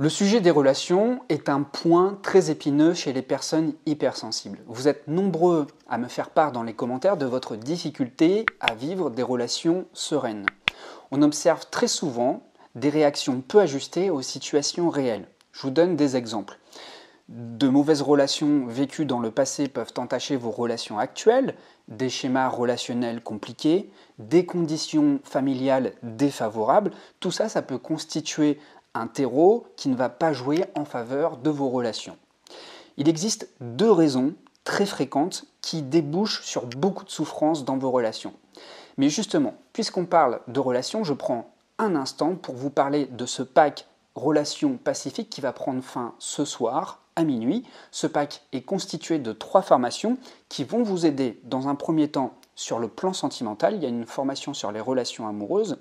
Le sujet des relations est un point très épineux chez les personnes hypersensibles. Vous êtes nombreux à me faire part dans les commentaires de votre difficulté à vivre des relations sereines. On observe très souvent des réactions peu ajustées aux situations réelles. Je vous donne des exemples. De mauvaises relations vécues dans le passé peuvent entacher vos relations actuelles, des schémas relationnels compliqués, des conditions familiales défavorables. Tout ça, ça peut constituer un terreau qui ne va pas jouer en faveur de vos relations. Il existe deux raisons très fréquentes qui débouchent sur beaucoup de souffrances dans vos relations. Mais justement, puisqu'on parle de relations, je prends un instant pour vous parler de ce pack Relations Pacifiques qui va prendre fin ce soir à minuit. Ce pack est constitué de 3 formations qui vont vous aider dans un premier temps sur le plan sentimental. Il y a une formation sur les relations amoureuses.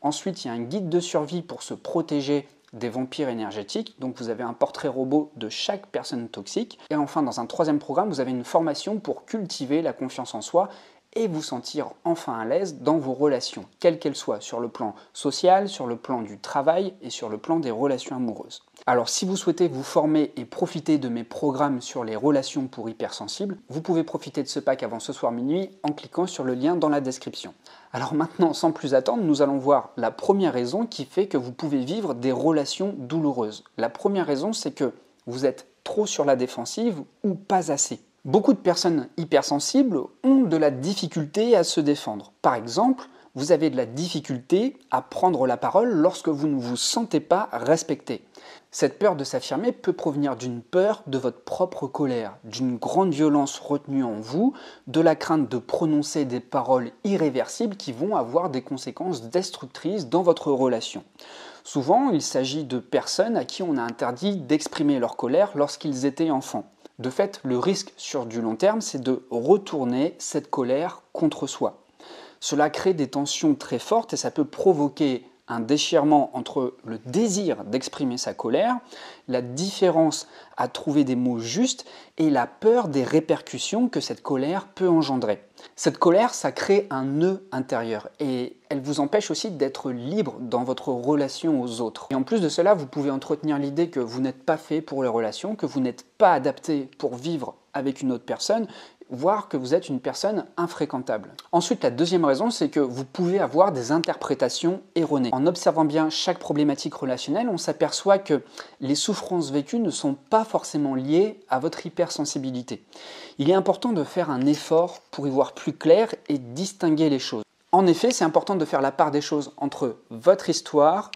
Ensuite, il y a un guide de survie pour se protéger des vampires énergétiques. Donc vous avez un portrait robot de chaque personne toxique. Et enfin, dans un troisième programme, vous avez une formation pour cultiver la confiance en soi et vous sentir enfin à l'aise dans vos relations, quelles qu'elles soient, sur le plan social, sur le plan du travail et sur le plan des relations amoureuses. Alors si vous souhaitez vous former et profiter de mes programmes sur les relations pour hypersensibles, vous pouvez profiter de ce pack avant ce soir minuit en cliquant sur le lien dans la description. Alors maintenant, sans plus attendre, nous allons voir la première raison qui fait que vous pouvez vivre des relations douloureuses. La première raison, c'est que vous êtes trop sur la défensive ou pas assez. Beaucoup de personnes hypersensibles ont de la difficulté à se défendre. Par exemple, vous avez de la difficulté à prendre la parole lorsque vous ne vous sentez pas respecté. Cette peur de s'affirmer peut provenir d'une peur de votre propre colère, d'une grande violence retenue en vous, de la crainte de prononcer des paroles irréversibles qui vont avoir des conséquences destructrices dans votre relation. Souvent, il s'agit de personnes à qui on a interdit d'exprimer leur colère lorsqu'ils étaient enfants. De fait, le risque sur du long terme, c'est de retourner cette colère contre soi. Cela crée des tensions très fortes et ça peut provoquer un déchirement entre le désir d'exprimer sa colère, la différence à trouver des mots justes et la peur des répercussions que cette colère peut engendrer. Cette colère, ça crée un nœud intérieur et elle vous empêche aussi d'être libre dans votre relation aux autres. Et en plus de cela, vous pouvez entretenir l'idée que vous n'êtes pas fait pour les relations, que vous n'êtes pas adapté pour vivre avec une autre personne, voire que vous êtes une personne infréquentable. Ensuite, la deuxième raison, c'est que vous pouvez avoir des interprétations erronées. En observant bien chaque problématique relationnelle, on s'aperçoit que les souffrances vécues ne sont pas forcément liées à votre hypersensibilité. Il est important de faire un effort pour y voir plus clair et distinguer les choses. En effet, c'est important de faire la part des choses entre votre histoire,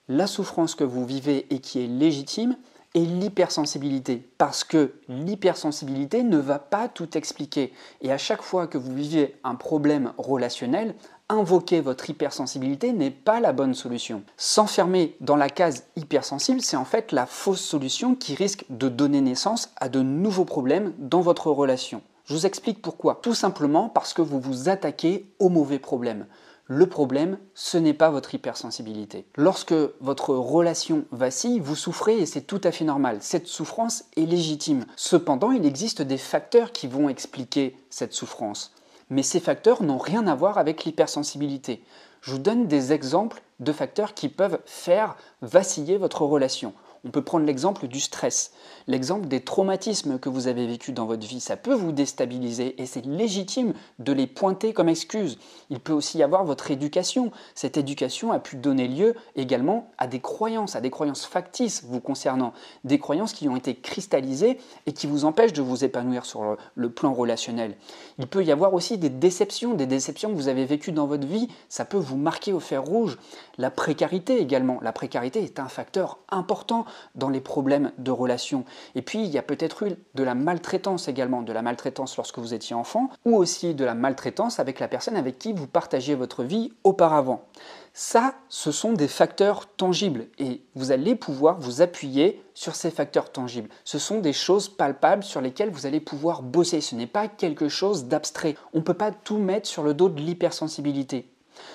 la souffrance que vous vivez et qui est légitime, et l'hypersensibilité, parce que l'hypersensibilité ne va pas tout expliquer. Et à chaque fois que vous vivez un problème relationnel, invoquer votre hypersensibilité n'est pas la bonne solution. S'enfermer dans la case hypersensible, c'est en fait la fausse solution qui risque de donner naissance à de nouveaux problèmes dans votre relation. Je vous explique pourquoi. Tout simplement parce que vous vous attaquez au mauvais problème. Le problème, ce n'est pas votre hypersensibilité. Lorsque votre relation vacille, vous souffrez et c'est tout à fait normal. Cette souffrance est légitime. Cependant, il existe des facteurs qui vont expliquer cette souffrance. Mais ces facteurs n'ont rien à voir avec l'hypersensibilité. Je vous donne des exemples de facteurs qui peuvent faire vaciller votre relation. On peut prendre l'exemple du stress, l'exemple des traumatismes que vous avez vécus dans votre vie. Ça peut vous déstabiliser et c'est légitime de les pointer comme excuse. Il peut aussi y avoir votre éducation. Cette éducation a pu donner lieu également à des croyances factices vous concernant, des croyances qui ont été cristallisées et qui vous empêchent de vous épanouir sur le plan relationnel. Il peut y avoir aussi des déceptions que vous avez vécues dans votre vie. Ça peut vous marquer au fer rouge. La précarité également. La précarité est un facteur important dans les problèmes de relations. Et puis, il y a peut-être eu de la maltraitance également, de la maltraitance lorsque vous étiez enfant, ou aussi de la maltraitance avec la personne avec qui vous partagiez votre vie auparavant. Ça, ce sont des facteurs tangibles et vous allez pouvoir vous appuyer sur ces facteurs tangibles. Ce sont des choses palpables sur lesquelles vous allez pouvoir bosser. Ce n'est pas quelque chose d'abstrait. On ne peut pas tout mettre sur le dos de l'hypersensibilité.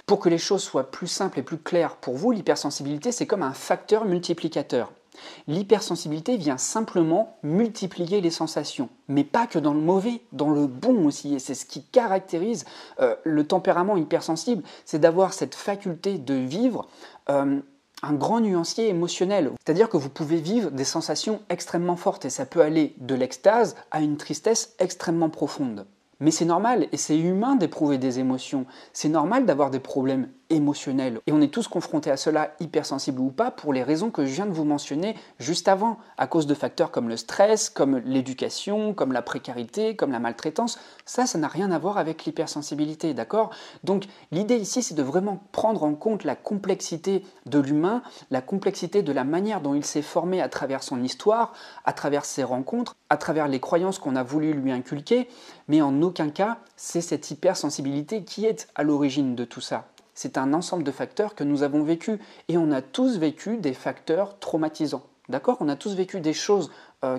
Pour que les choses soient plus simples et plus claires pour vous, l'hypersensibilité, c'est comme un facteur multiplicateur. L'hypersensibilité vient simplement multiplier les sensations, mais pas que dans le mauvais, dans le bon aussi. Et c'est ce qui caractérise le tempérament hypersensible, c'est d'avoir cette faculté de vivre un grand nuancier émotionnel. C'est-à-dire que vous pouvez vivre des sensations extrêmement fortes et ça peut aller de l'extase à une tristesse extrêmement profonde. Mais c'est normal et c'est humain d'éprouver des émotions. C'est normal d'avoir des problèmes émotionnels. Et on est tous confrontés à cela, hypersensibles ou pas, pour les raisons que je viens de vous mentionner juste avant, à cause de facteurs comme le stress, comme l'éducation, comme la précarité, comme la maltraitance. Ça n'a rien à voir avec l'hypersensibilité, d'accord? Donc l'idée ici, c'est de vraiment prendre en compte la complexité de l'humain, la complexité de la manière dont il s'est formé à travers son histoire, à travers ses rencontres, à travers les croyances qu'on a voulu lui inculquer, mais en aucun cas, c'est cette hypersensibilité qui est à l'origine de tout ça. C'est un ensemble de facteurs que nous avons vécu et on a tous vécu des facteurs traumatisants. D'accord? On a tous vécu des choses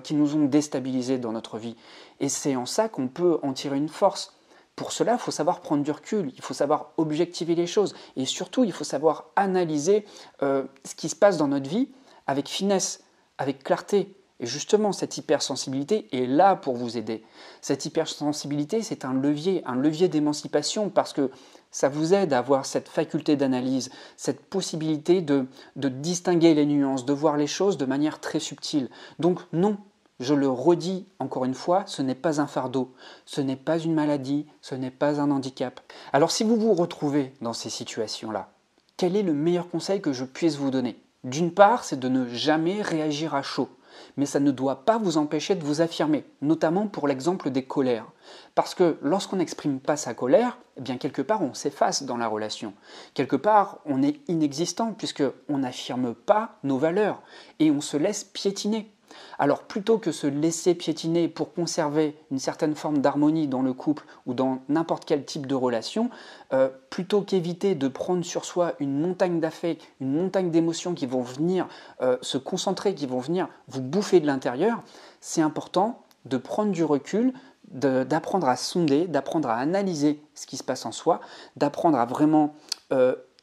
qui nous ont déstabilisés dans notre vie. Et c'est en ça qu'on peut en tirer une force. Pour cela, il faut savoir prendre du recul, il faut savoir objectiver les choses et surtout, il faut savoir analyser ce qui se passe dans notre vie avec finesse, avec clarté. Et justement, cette hypersensibilité est là pour vous aider. Cette hypersensibilité, c'est un levier d'émancipation parce que ça vous aide à avoir cette faculté d'analyse, cette possibilité de distinguer les nuances, de voir les choses de manière très subtile. Donc non, je le redis encore une fois, ce n'est pas un fardeau, ce n'est pas une maladie, ce n'est pas un handicap. Alors si vous vous retrouvez dans ces situations-là, quel est le meilleur conseil que je puisse vous donner? D'une part, c'est de ne jamais réagir à chaud. Mais ça ne doit pas vous empêcher de vous affirmer, notamment pour l'exemple des colères. Parce que lorsqu'on n'exprime pas sa colère, eh bien quelque part on s'efface dans la relation. Quelque part on est inexistant puisqu'on n'affirme pas nos valeurs et on se laisse piétiner. Alors plutôt que se laisser piétiner pour conserver une certaine forme d'harmonie dans le couple ou dans n'importe quel type de relation, plutôt qu'éviter de prendre sur soi une montagne d'affects, une montagne d'émotions qui vont venir se concentrer, qui vont venir vous bouffer de l'intérieur, c'est important de prendre du recul, d'apprendre à sonder, d'apprendre à analyser ce qui se passe en soi, d'apprendre à vraiment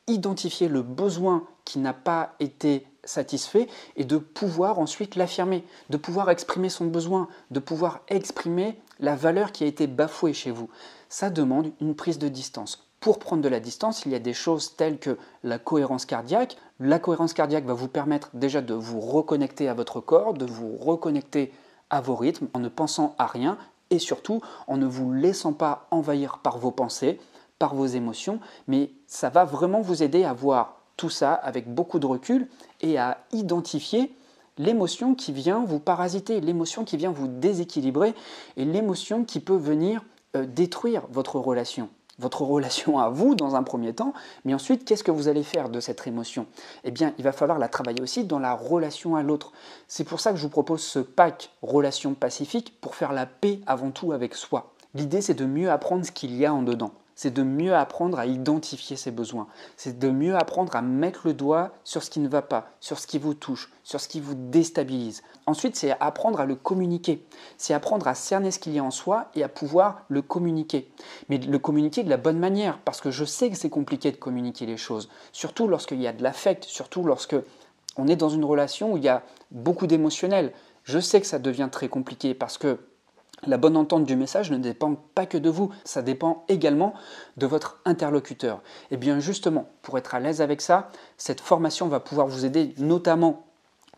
identifier le besoin qui n'a pas été satisfait et de pouvoir ensuite l'affirmer, de pouvoir exprimer son besoin, de pouvoir exprimer la valeur qui a été bafouée chez vous. Ça demande une prise de distance. Pour prendre de la distance, il y a des choses telles que la cohérence cardiaque. La cohérence cardiaque va vous permettre déjà de vous reconnecter à votre corps, de vous reconnecter à vos rythmes en ne pensant à rien et surtout en ne vous laissant pas envahir par vos pensées, par vos émotions, mais ça va vraiment vous aider à voir tout ça avec beaucoup de recul et à identifier l'émotion qui vient vous parasiter, l'émotion qui vient vous déséquilibrer et l'émotion qui peut venir détruire votre relation. Votre relation à vous dans un premier temps, mais ensuite, qu'est-ce que vous allez faire de cette émotion? Eh bien, il va falloir la travailler aussi dans la relation à l'autre. C'est pour ça que je vous propose ce pack relation pacifique pour faire la paix avant tout avec soi. L'idée, c'est de mieux apprendre ce qu'il y a en dedans. C'est de mieux apprendre à identifier ses besoins. C'est de mieux apprendre à mettre le doigt sur ce qui ne va pas, sur ce qui vous touche, sur ce qui vous déstabilise. Ensuite, c'est apprendre à le communiquer. C'est apprendre à cerner ce qu'il y a en soi et à pouvoir le communiquer. Mais le communiquer de la bonne manière, parce que je sais que c'est compliqué de communiquer les choses. Surtout lorsqu'il y a de l'affect, surtout lorsque on est dans une relation où il y a beaucoup d'émotionnel. Je sais que ça devient très compliqué parce que la bonne entente du message ne dépend pas que de vous, ça dépend également de votre interlocuteur. Et bien justement, pour être à l'aise avec ça, cette formation va pouvoir vous aider notamment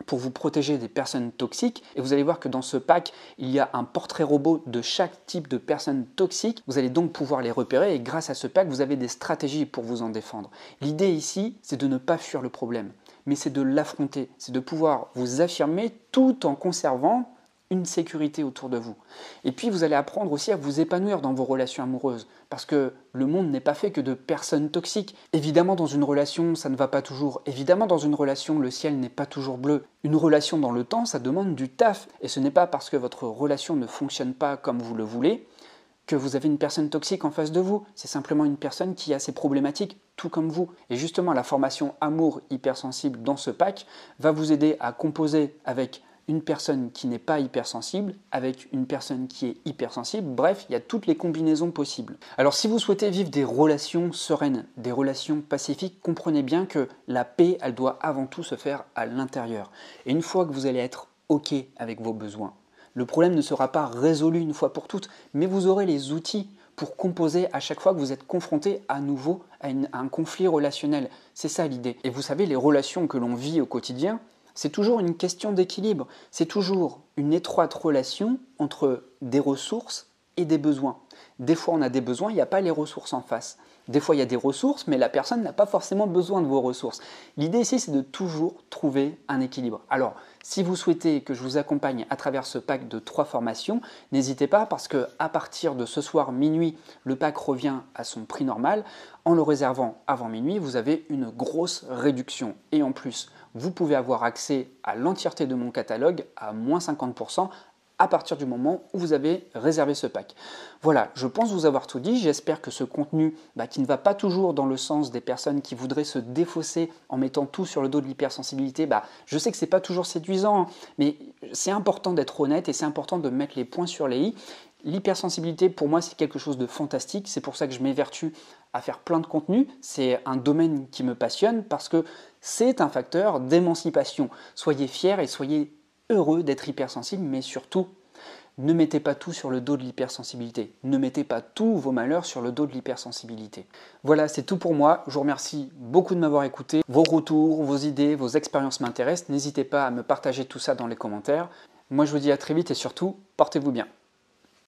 pour vous protéger des personnes toxiques. Et vous allez voir que dans ce pack, il y a un portrait robot de chaque type de personne toxique. Vous allez donc pouvoir les repérer et grâce à ce pack, vous avez des stratégies pour vous en défendre. L'idée ici, c'est de ne pas fuir le problème, mais c'est de l'affronter, c'est de pouvoir vous affirmer tout en conservant une sécurité autour de vous. Et puis vous allez apprendre aussi à vous épanouir dans vos relations amoureuses, parce que le monde n'est pas fait que de personnes toxiques. Évidemment dans une relation ça ne va pas toujours, évidemment dans une relation le ciel n'est pas toujours bleu. Une relation dans le temps ça demande du taf, et ce n'est pas parce que votre relation ne fonctionne pas comme vous le voulez que vous avez une personne toxique en face de vous, c'est simplement une personne qui a ses problématiques tout comme vous. Et justement la formation Amour hypersensible dans ce pack va vous aider à composer avec une personne qui n'est pas hypersensible, avec une personne qui est hypersensible, bref, il y a toutes les combinaisons possibles. Alors si vous souhaitez vivre des relations sereines, des relations pacifiques, comprenez bien que la paix, elle doit avant tout se faire à l'intérieur. Et une fois que vous allez être OK avec vos besoins, le problème ne sera pas résolu une fois pour toutes, mais vous aurez les outils pour composer à chaque fois que vous êtes confronté à nouveau à un conflit relationnel. C'est ça l'idée. Et vous savez, les relations que l'on vit au quotidien, c'est toujours une question d'équilibre. C'est toujours une étroite relation entre des ressources et des besoins. Des fois, on a des besoins, il n'y a pas les ressources en face. Des fois, il y a des ressources, mais la personne n'a pas forcément besoin de vos ressources. L'idée ici, c'est de toujours trouver un équilibre. Alors, si vous souhaitez que je vous accompagne à travers ce pack de 3 formations, n'hésitez pas parce qu'à partir de ce soir minuit, le pack revient à son prix normal. En le réservant avant minuit, vous avez une grosse réduction. Et en plus, vous pouvez avoir accès à l'entièreté de mon catalogue à moins 50% à partir du moment où vous avez réservé ce pack. Voilà, je pense vous avoir tout dit. J'espère que ce contenu qui ne va pas toujours dans le sens des personnes qui voudraient se défausser en mettant tout sur le dos de l'hypersensibilité, je sais que ce n'est pas toujours séduisant, hein, mais c'est important d'être honnête et c'est important de mettre les points sur les i. L'hypersensibilité, pour moi, c'est quelque chose de fantastique. C'est pour ça que je m'évertue à faire plein de contenu. C'est un domaine qui me passionne parce que c'est un facteur d'émancipation. Soyez fiers et soyez heureux d'être hypersensible, mais surtout, ne mettez pas tout sur le dos de l'hypersensibilité. Ne mettez pas tous vos malheurs sur le dos de l'hypersensibilité. Voilà, c'est tout pour moi. Je vous remercie beaucoup de m'avoir écouté. Vos retours, vos idées, vos expériences m'intéressent. N'hésitez pas à me partager tout ça dans les commentaires. Moi, je vous dis à très vite et surtout, portez-vous bien.